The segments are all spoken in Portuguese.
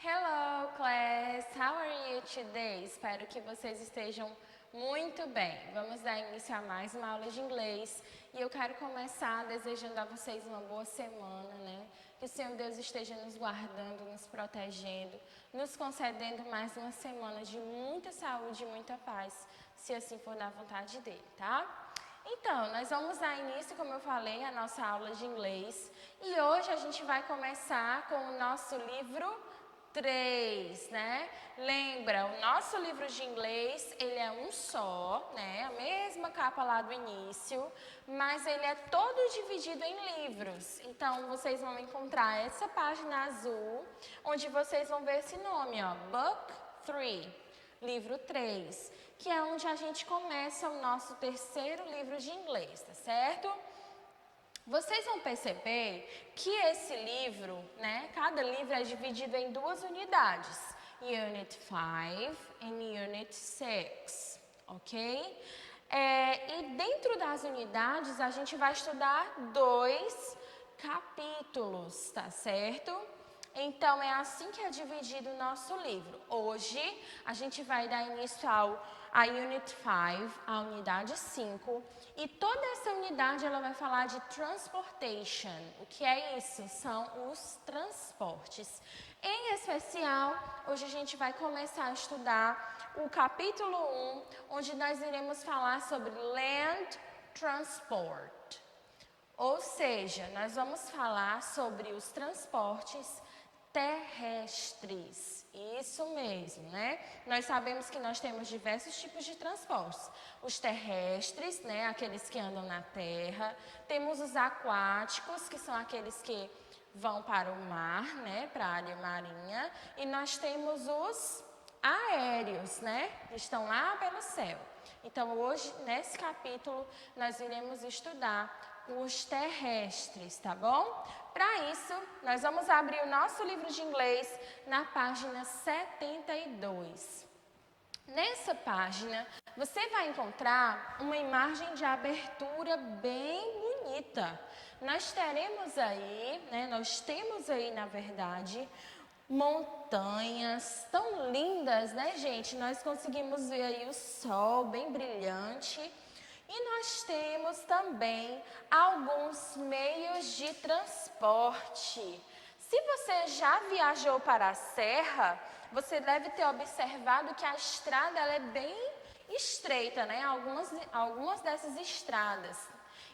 Hello, class. How are you today? Espero que vocês estejam muito bem. Vamos dar início a mais uma aula de inglês e eu quero começar desejando a vocês uma boa semana, né? Que o Senhor Deus esteja nos guardando, nos protegendo, nos concedendo mais uma semana de muita saúde e muita paz, se assim for da vontade dele, tá? Então, nós vamos dar início, como eu falei, à nossa aula de inglês e hoje a gente vai começar com o nosso livro 3, né? Lembra, o nosso livro de inglês, ele é um só, né? A mesma capa lá do início, mas ele é todo dividido em livros. Então, vocês vão encontrar essa página azul, onde vocês vão ver esse nome, ó, Book 3, livro 3, que é onde a gente começa o nosso terceiro livro de inglês, tá certo? Vocês vão perceber que esse livro, né, cada livro é dividido em duas unidades, Unit 5 e Unit 6, ok? E dentro das unidades a gente vai estudar 2 capítulos, tá certo? Então, é assim que é dividido o nosso livro. Hoje, a gente vai dar início a Unit 5, a unidade 5, e toda essa unidade ela vai falar de transportation. O que é isso? São os transportes. Em especial, hoje a gente vai começar a estudar o capítulo 1, onde nós iremos falar sobre Land Transport. Ou seja, nós vamos falar sobre os transportes terrestres, isso mesmo, né? Nós sabemos que nós temos diversos tipos de transportes. Os terrestres, né, aqueles que andam na terra. Temos os aquáticos, que são aqueles que vão para o mar, né, para a área marinha. E nós temos os aéreos, né, que estão lá pelo céu. Então, hoje, nesse capítulo, nós iremos estudar os terrestres, tá bom? Para isso, nós vamos abrir o nosso livro de inglês na página 72. Nessa página, você vai encontrar uma imagem de abertura bem bonita. Nós temos aí, na verdade, montanhas tão lindas, né, gente? Nós conseguimos ver aí o sol bem brilhante. E nós temos também alguns meios de transporte. Se você já viajou para a serra, você deve ter observado que a estrada ela é bem estreita, né? Algumas dessas estradas.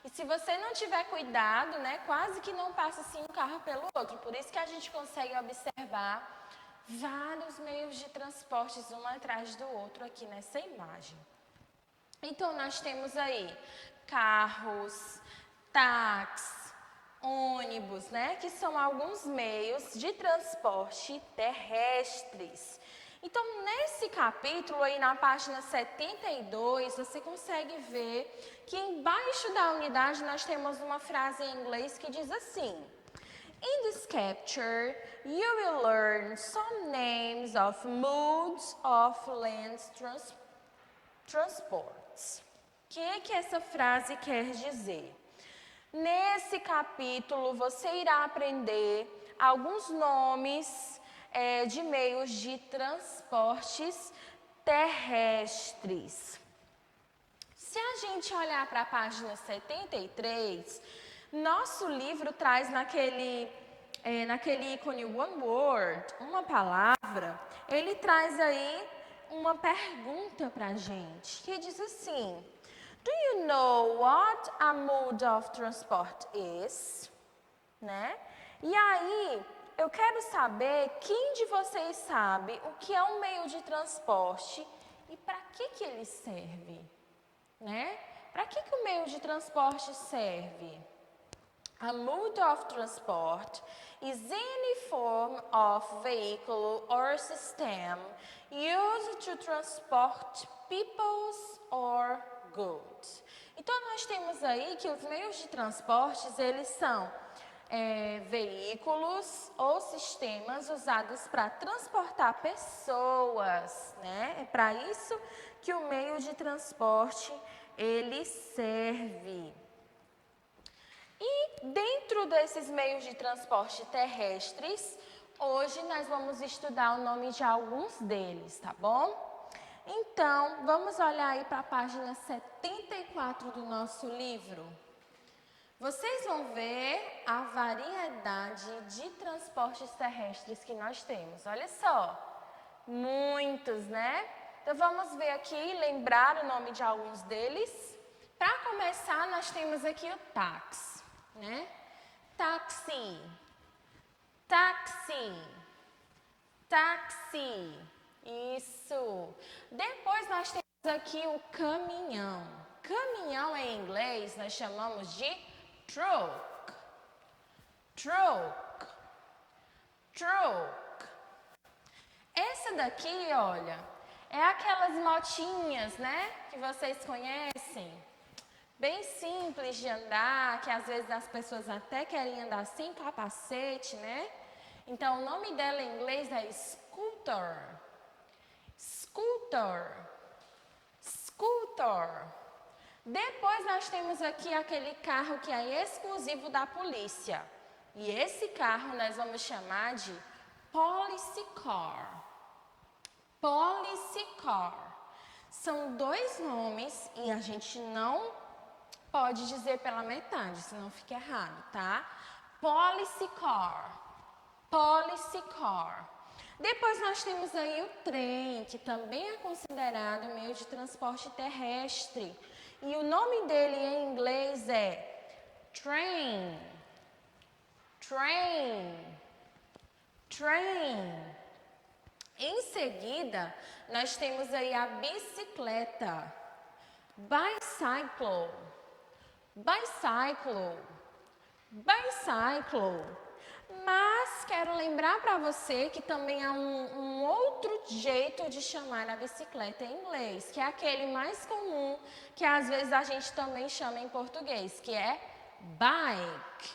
E se você não tiver cuidado, né, quase que não passa assim um carro pelo outro. Por isso que a gente consegue observar vários meios de transportes um atrás do outro aqui nessa imagem. Então, nós temos aí carros, táxis, ônibus, né? Que são alguns meios de transporte terrestres. Então, nesse capítulo, aí na página 72, você consegue ver que embaixo da unidade nós temos uma frase em inglês que diz assim: In this capture, you will learn some names of modes of land transport. O que essa frase quer dizer? Nesse capítulo, você irá aprender alguns nomes de meios de transportes terrestres. Se a gente olhar para a página 73, nosso livro traz naquele ícone One Word, uma palavra, ele traz aí uma pergunta para a gente, que diz assim: Do you know what a mode of transport is? Né? E aí, eu quero saber quem de vocês sabe o que é um meio de transporte e para que ele serve? Né? Para que o meio de transporte serve? A mode of transport is any form of vehicle or system used to transport peoples or goods. Então, nós temos aí que os meios de transportes, eles são veículos ou sistemas usados para transportar pessoas, né? É para isso que o meio de transporte, ele serve. E dentro desses meios de transporte terrestres, Hoje nós vamos estudar o nome de alguns deles, tá bom? Então, vamos olhar aí para a página 74 do nosso livro. Vocês vão ver a variedade de transportes terrestres que nós temos. Olha só, muitos, né? Então, vamos ver aqui, lembrar o nome de alguns deles. Para começar, nós temos aqui o táxi, né? Táxi, táxi, táxi. Isso. Depois nós temos aqui o caminhão. Caminhão em inglês nós chamamos de truck. Truck. Truck. Essa daqui, olha, é aquelas motinhas, né, que vocês conhecem. Bem simples de andar, que às vezes as pessoas até querem andar sem capacete, né? Então, o nome dela em inglês é scooter. Scooter. Scooter. Depois nós temos aqui aquele carro que é exclusivo da polícia. E esse carro nós vamos chamar de police car. Police car. São dois nomes e a gente não pode dizer pela metade, senão fica errado, tá? Police car. Police car. Depois nós temos aí o trem, que também é considerado meio de transporte terrestre. E o nome dele em inglês é train. Train. Train. Em seguida, nós temos aí a bicicleta. Bicycle. Bicycle. Bicycle. Mas quero lembrar para você que também há um outro jeito de chamar a bicicleta em inglês, que é aquele mais comum, que às vezes a gente também chama em português, que é bike.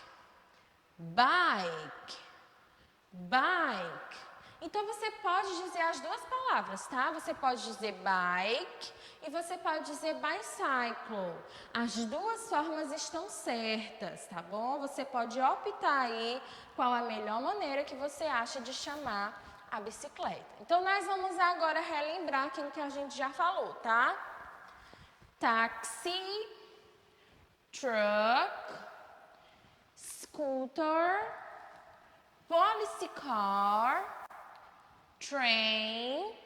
Bike. Bike. Então você pode dizer as duas palavras, tá? Você pode dizer bike e você pode dizer bicycle. As duas formas estão certas, tá bom? Você pode optar aí qual a melhor maneira que você acha de chamar a bicicleta. Então nós vamos agora relembrar aquilo que a gente já falou, tá? Táxi, truck, scooter, police car, train,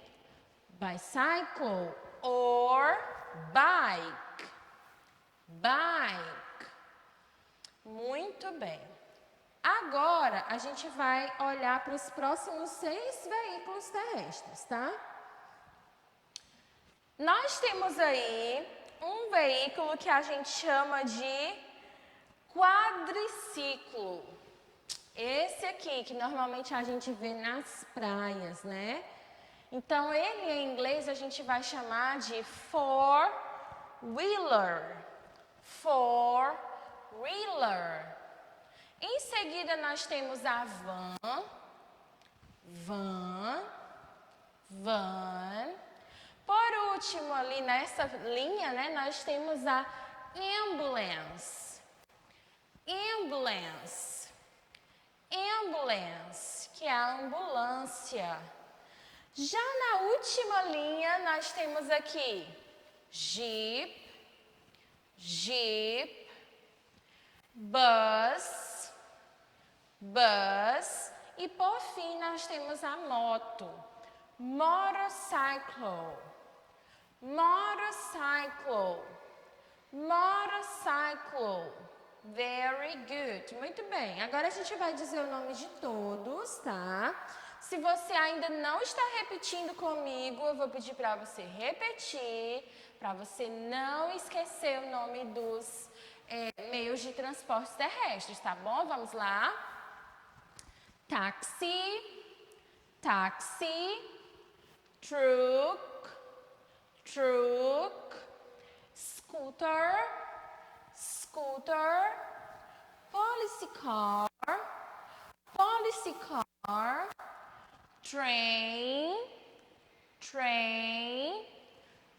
bicycle or bike. Bike. Muito bem. Agora a gente vai olhar para os próximos 6 veículos terrestres, tá? Nós temos aí um veículo que a gente chama de quadriciclo. Esse aqui, que normalmente a gente vê nas praias, né? Então, ele em inglês a gente vai chamar de four-wheeler. Four-wheeler. Em seguida, nós temos a van. Por último, ali nessa linha, né, nós temos a ambulance. Ambulance, que é a ambulância. Já na última linha, nós temos aqui Jeep, bus, e por fim nós temos a moto, motorcycle. Very good. Muito bem. Agora a gente vai dizer o nome de todos, tá? Se você ainda não está repetindo comigo, eu vou pedir para você repetir, para você não esquecer o nome dos meios de transporte terrestres, tá bom? Vamos lá. Táxi, truck, scooter, police car, train,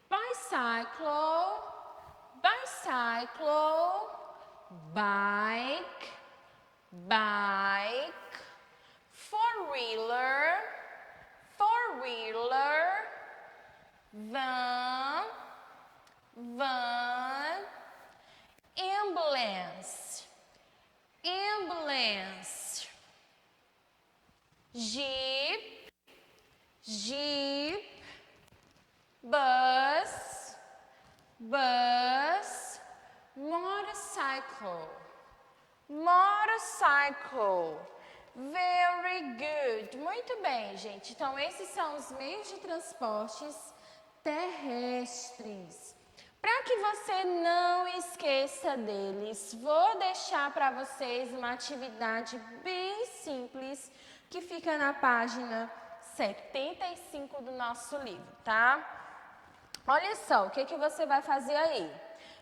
bicycle, bike, four-wheeler, four-wheeler, van, van, ambulance, ambulance, jeep, jeep, bus, bus, motorcycle, motorcycle. Very good. Muito bem, gente. Então, esses são os meios de transportes terrestres. Para que você não esqueça deles, vou deixar para vocês uma atividade bem simples que fica na página 75 do nosso livro, tá? Olha só, o que você vai fazer aí?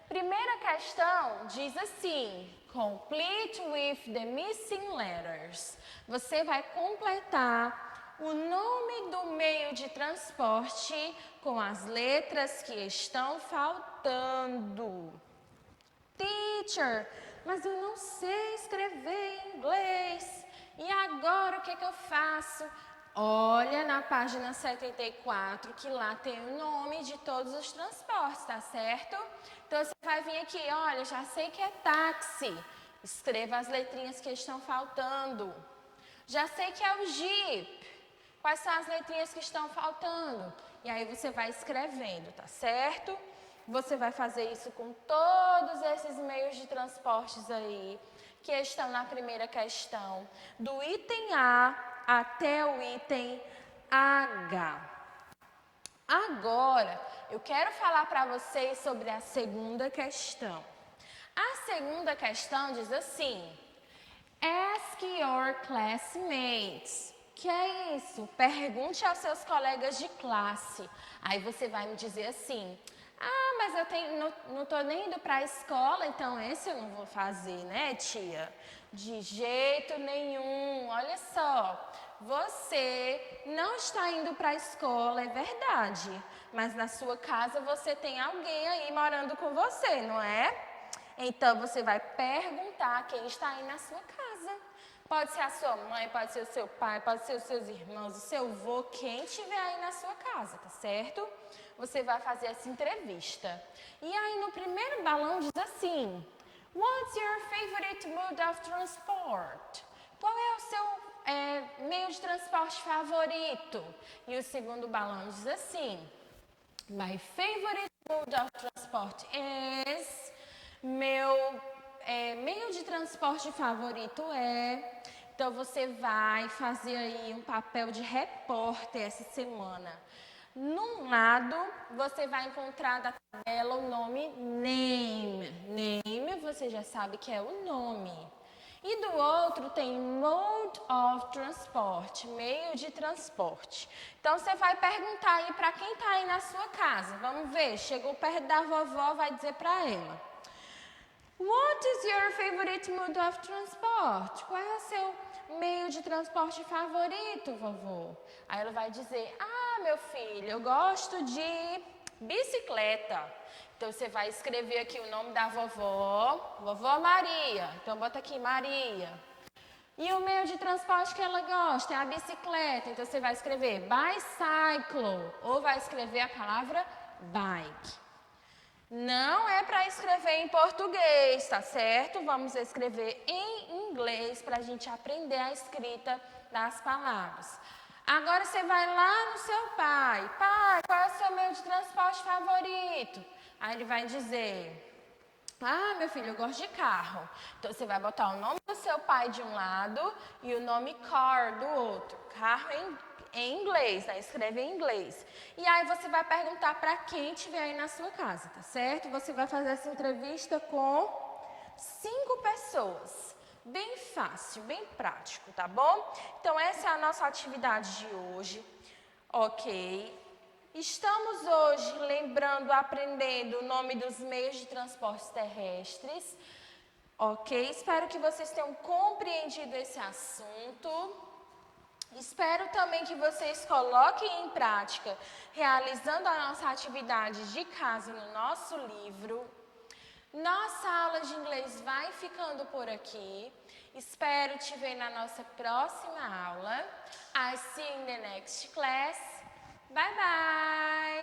Primeira questão diz assim: complete with the missing letters. Você vai completar o nome do meio de transporte com as letras que estão faltando. Teacher, mas eu não sei escrever em inglês. E agora o que eu faço? Olha na página 74 que lá tem o nome de todos os transportes, tá certo? Então você vai vir aqui, olha, já sei que é táxi. Escreva as letrinhas que estão faltando. Já sei que é o Jeep. Quais são as letrinhas que estão faltando? E aí você vai escrevendo, tá certo? Você vai fazer isso com todos esses meios de transportes aí que estão na primeira questão, do item A até o item H. Agora, eu quero falar para vocês sobre a segunda questão. A segunda questão diz assim: ask your classmates. Que é isso? Pergunte aos seus colegas de classe. Aí você vai me dizer assim: ah, mas eu não estou nem indo para a escola, então esse eu não vou fazer, né, tia? De jeito nenhum. Olha só, você não está indo para a escola, é verdade. Mas na sua casa você tem alguém aí morando com você, não é? Então você vai perguntar quem está aí na sua casa. Pode ser a sua mãe, pode ser o seu pai, pode ser os seus irmãos, o seu avô, quem estiver aí na sua casa, tá certo? Você vai fazer essa entrevista. E aí no primeiro balão diz assim: what's your favorite mode of transport? Qual é o seu meio de transporte favorito? E o segundo balão diz assim: my favorite mode of transport is... Meu meio de transporte favorito é... Então, você vai fazer aí um papel de repórter essa semana. Num lado, você vai encontrar da tabela o nome name. Name, você já sabe que é o nome. E do outro tem mode of transport, meio de transporte. Então, você vai perguntar aí para quem está aí na sua casa. Vamos ver, chegou perto da vovó, vai dizer para ela: what is your favorite mode of transport? Qual é o seu meio de transporte favorito, vovô? Aí ela vai dizer: ah, meu filho, eu gosto de bicicleta. Então, você vai escrever aqui o nome da vovó, vovó Maria. Então, bota aqui Maria. E o meio de transporte que ela gosta é a bicicleta. Então, você vai escrever bicycle ou vai escrever a palavra bike. Não é para escrever em português, tá certo? Vamos escrever em inglês para a gente aprender a escrita das palavras. Agora você vai lá no seu pai. Pai, qual é o seu meio de transporte favorito? Aí ele vai dizer: ah, meu filho, eu gosto de carro. Então você vai botar o nome do seu pai de um lado e o nome car do outro. Carro em inglês, né? Escreve em inglês. E aí você vai perguntar para quem estiver aí na sua casa, tá certo? Você vai fazer essa entrevista com 5 pessoas. Bem fácil, bem prático, tá bom? Então essa é a nossa atividade de hoje. Ok. Estamos hoje lembrando, aprendendo o nome dos meios de transporte terrestres. Ok? Espero que vocês tenham compreendido esse assunto. Espero também que vocês coloquem em prática, realizando a nossa atividade de casa no nosso livro. Nossa aula de inglês vai ficando por aqui. Espero te ver na nossa próxima aula. I see you in the next class. Bye bye!